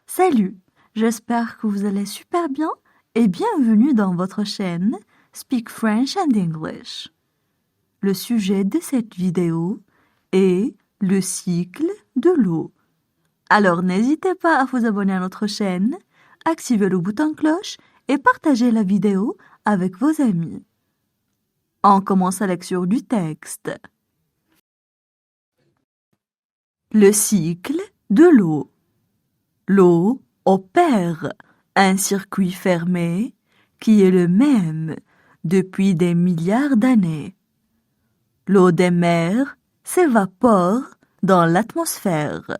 Salut, j'espère que vous allez super bien et bienvenue dans votre chaîne Speak French and English. Le sujet de cette vidéo est le cycle de l'eau. Alors n'hésitez pas à vous abonner à notre chaîne, activer le bouton cloche et partager la vidéo avec vos amis. On commence la lecture du texte. Le cycle de l'eau. L'eau opère un circuit fermé qui est le même depuis des milliards d'années. L'eau des mers s'évapore dans l'atmosphère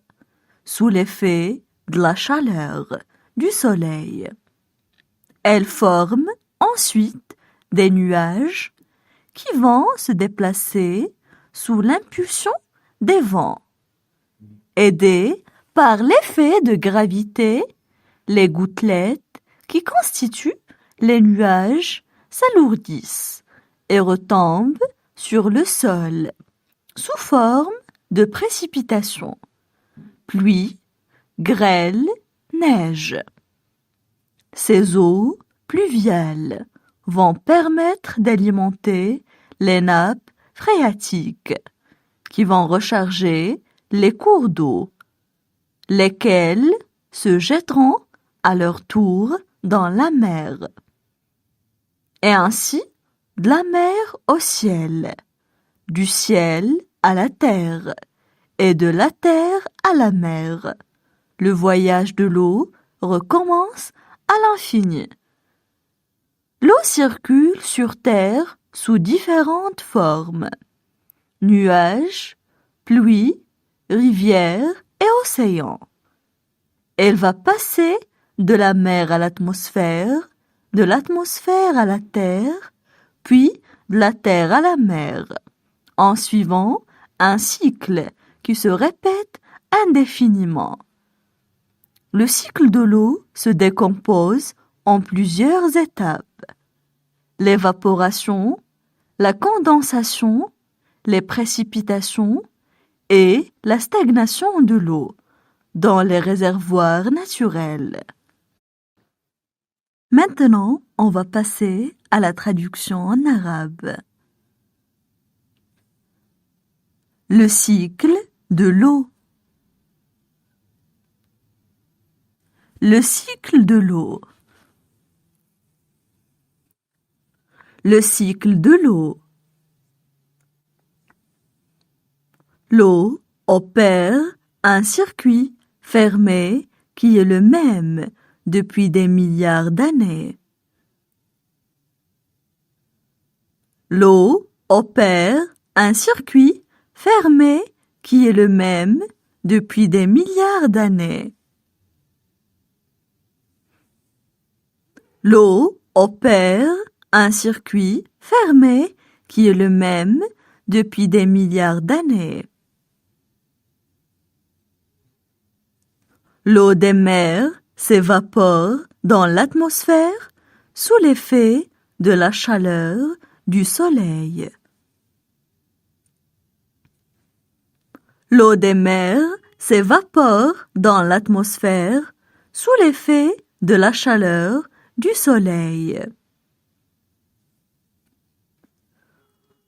sous l'effet de la chaleur du soleil. Elle forme ensuite des nuages qui vont se déplacer sous l'impulsion des vents. Aidés par l'effet de gravité, les gouttelettes qui constituent les nuages s'alourdissent et retombent sur le sol sous forme de précipitations, pluie, grêle, neige. Ces eaux pluviales vont permettre d'alimenter les nappes phréatiques qui vont recharger les cours d'eau, lesquels se jetteront à leur tour dans la mer. Et ainsi, de la mer au ciel, du ciel à la terre, et de la terre à la mer. Le voyage de l'eau recommence à l'infini. L'eau circule sur terre sous différentes formes: nuages, pluie, rivières et océans. Elle va passer de la mer à l'atmosphère, de l'atmosphère à la terre, puis de la terre à la mer, en suivant un cycle qui se répète indéfiniment. Le cycle de l'eau se décompose en plusieurs étapes: l'évaporation, la condensation, les précipitations et la stagnation de l'eau dans les réservoirs naturels. Maintenant, on va passer à la traduction en arabe. Le cycle de l'eau. Le cycle de l'eau. Le cycle de l'eau. L'eau opère un circuit fermé qui est le même depuis des milliards d'années. L'eau opère un circuit fermé qui est le même depuis des milliards d'années. L'eau opère un circuit fermé qui est le même depuis des milliards d'années. L'eau des mers s'évapore dans l'atmosphère sous l'effet de la chaleur du soleil. L'eau des mers s'évapore dans l'atmosphère sous l'effet de la chaleur du soleil.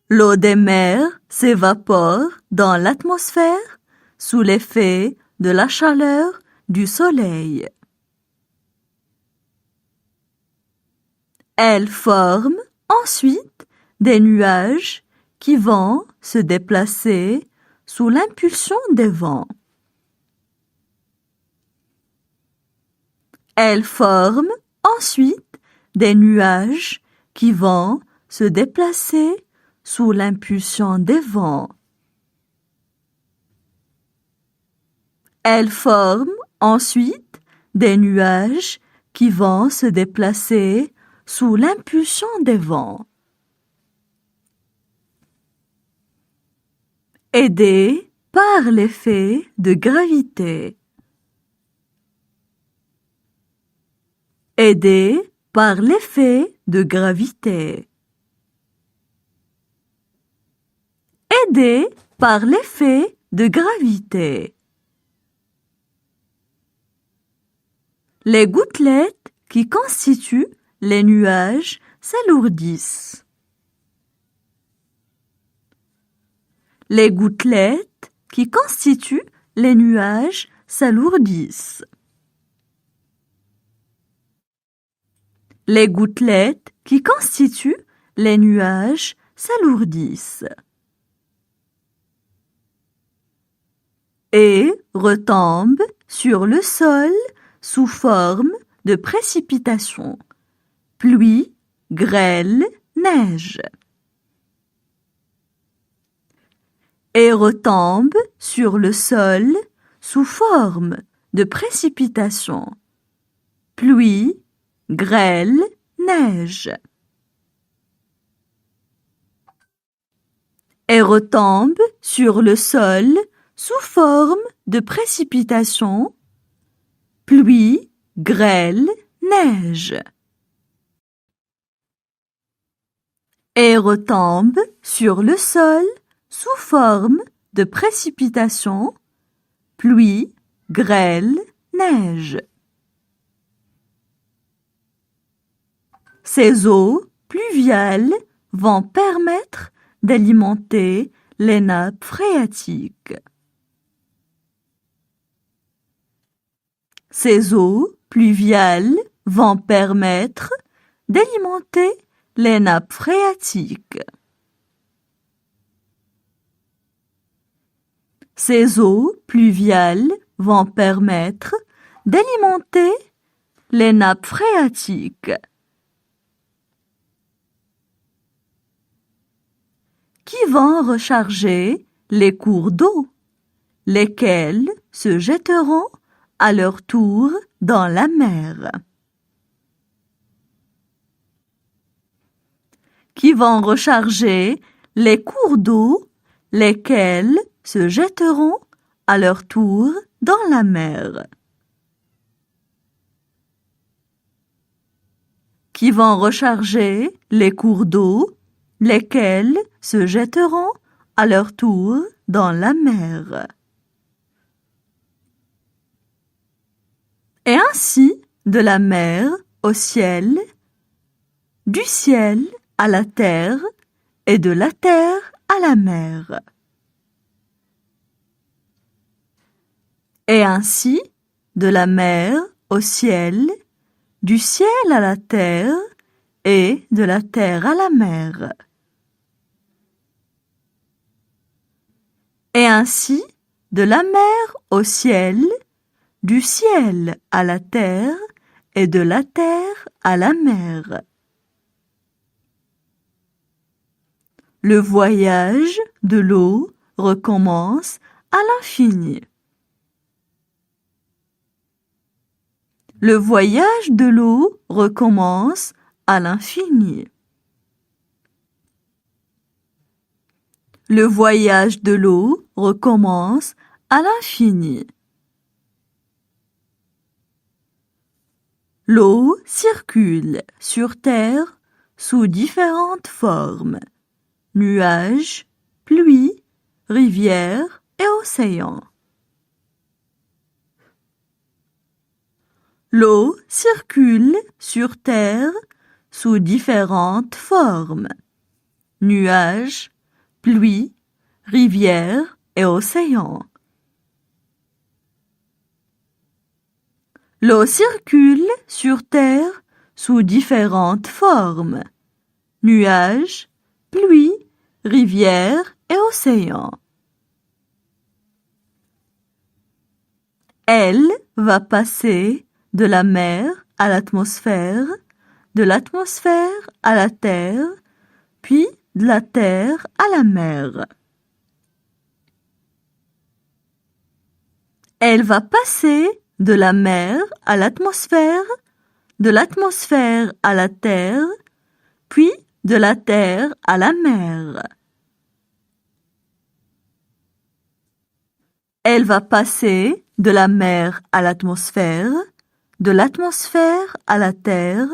L'eau des mers s'évapore dans l'atmosphère sous l'effet de la chaleur du soleil. Elle forme ensuite des nuages qui vont se déplacer sous l'impulsion des vents. Elle forme ensuite des nuages qui vont se déplacer sous l'impulsion des vents. Elle forme ensuite des nuages qui vont se déplacer sous l'impulsion des vents. Aidée par l'effet de gravité. Aidée par l'effet de gravité. Aidée par l'effet de gravité. Les gouttelettes qui constituent les nuages s'alourdissent. Les gouttelettes qui constituent les nuages s'alourdissent. Les gouttelettes qui constituent les nuages s'alourdissent. Et retombent sur le sol sous forme de précipitations, pluie, grêle, neige. Et retombent sur le sol sous forme de précipitations, pluie, grêle, neige. Et retombent sur le sol sous forme de précipitations, pluie, grêle, neige. Et retombent sur le sol sous forme de précipitations, pluie, grêle, neige. Ces eaux pluviales vont permettre d'alimenter les nappes phréatiques. Ces eaux pluviales vont permettre d'alimenter les nappes phréatiques. Ces eaux pluviales vont permettre d'alimenter les nappes phréatiques. Qui vont recharger les cours d'eau, lesquels se jetteront à leur tour dans la mer. Qui vont recharger les cours d'eau, lesquels se jetteront à leur tour dans la mer. Qui vont recharger les cours d'eau, lesquels se jetteront à leur tour dans la mer. Et ainsi, de la mer au ciel, du ciel à la terre et de la terre à la mer. Et ainsi, de la mer au ciel, du ciel à la terre et de la terre à la mer. Et ainsi, de la mer au ciel, du ciel à la terre et de la terre à la mer. Le voyage de l'eau recommence à l'infini. Le voyage de l'eau recommence à l'infini. Le voyage de l'eau recommence à l'infini. L'eau circule sur Terre sous différentes formes: nuages, pluie, rivières et océans. L'eau circule sur Terre sous différentes formes: nuages, pluie, rivières et océans. L'eau circule sur Terre sous différentes formes: nuages, pluie, rivières et océans. Elle va passer de la mer à l'atmosphère, de l'atmosphère à la terre, puis de la terre à la mer. Elle va passer de la mer à l'atmosphère, de l'atmosphère à la terre, puis de la terre à la mer. Elle va passer de la mer à l'atmosphère, de l'atmosphère à la terre,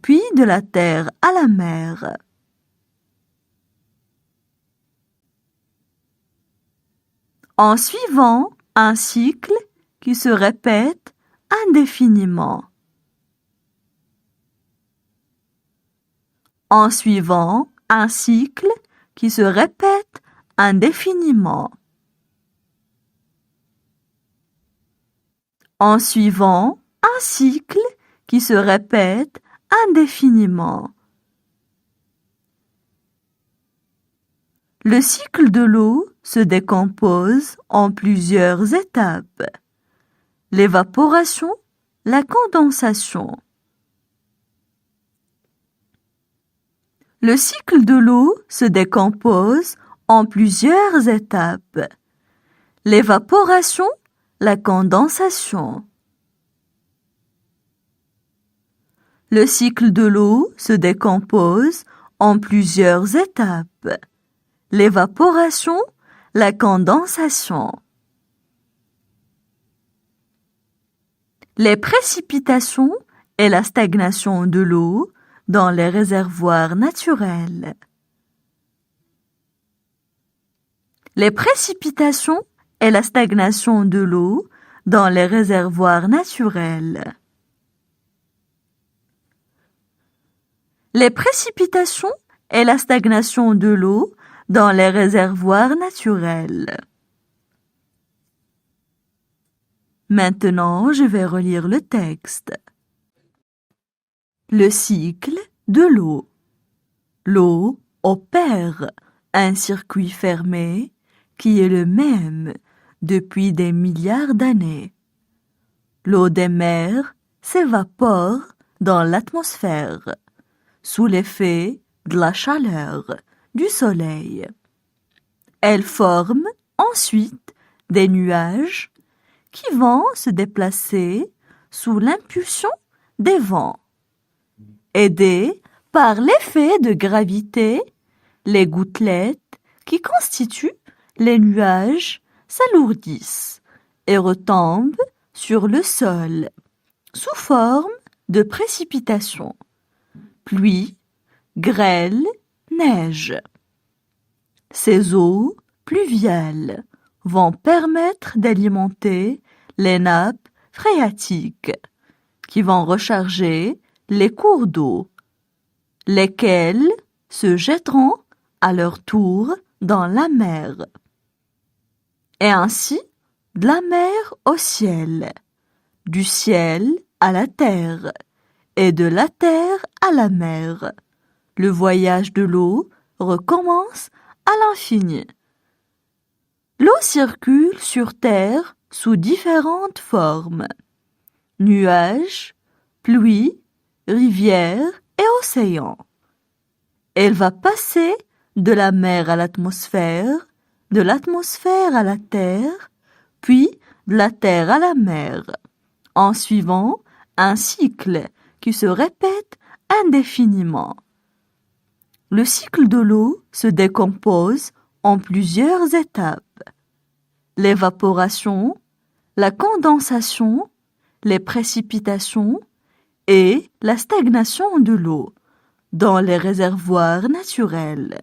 puis de la terre à la mer. En suivant un cycle qui se répète indéfiniment. En suivant un cycle qui se répète indéfiniment. En suivant un cycle qui se répète indéfiniment. Le cycle de l'eau se décompose en plusieurs étapes. L'évaporation, la condensation. Le cycle de l'eau se décompose en plusieurs étapes. L'évaporation, la condensation. Le cycle de l'eau se décompose en plusieurs étapes. L'évaporation, la condensation. Les précipitations et la stagnation de l'eau dans les réservoirs naturels. Les précipitations et la stagnation de l'eau dans les réservoirs naturels. Les précipitations et la stagnation de l'eau dans les réservoirs naturels. Maintenant, je vais relire le texte. Le cycle de l'eau. L'eau opère un circuit fermé qui est le même depuis des milliards d'années. L'eau des mers s'évapore dans l'atmosphère sous l'effet de la chaleur du soleil. Elle forme ensuite des nuages qui vont se déplacer sous l'impulsion des vents. Aidés par l'effet de gravité, les gouttelettes qui constituent les nuages s'alourdissent et retombent sur le sol sous forme de précipitations. Pluie, grêle, neige. Ces eaux pluviales vont permettre d'alimenter les nappes phréatiques qui vont recharger les cours d'eau, lesquels se jetteront à leur tour dans la mer. Et ainsi, de la mer au ciel, du ciel à la terre, et de la terre à la mer. Le voyage de l'eau recommence à l'infini. L'eau circule sur terre sous différentes formes. Nuages, pluie, rivières et océans. Elle va passer de la mer à l'atmosphère, de l'atmosphère à la terre, puis de la terre à la mer, en suivant un cycle qui se répète indéfiniment. Le cycle de l'eau se décompose en plusieurs étapes. L'évaporation, la condensation, les précipitations et la stagnation de l'eau dans les réservoirs naturels.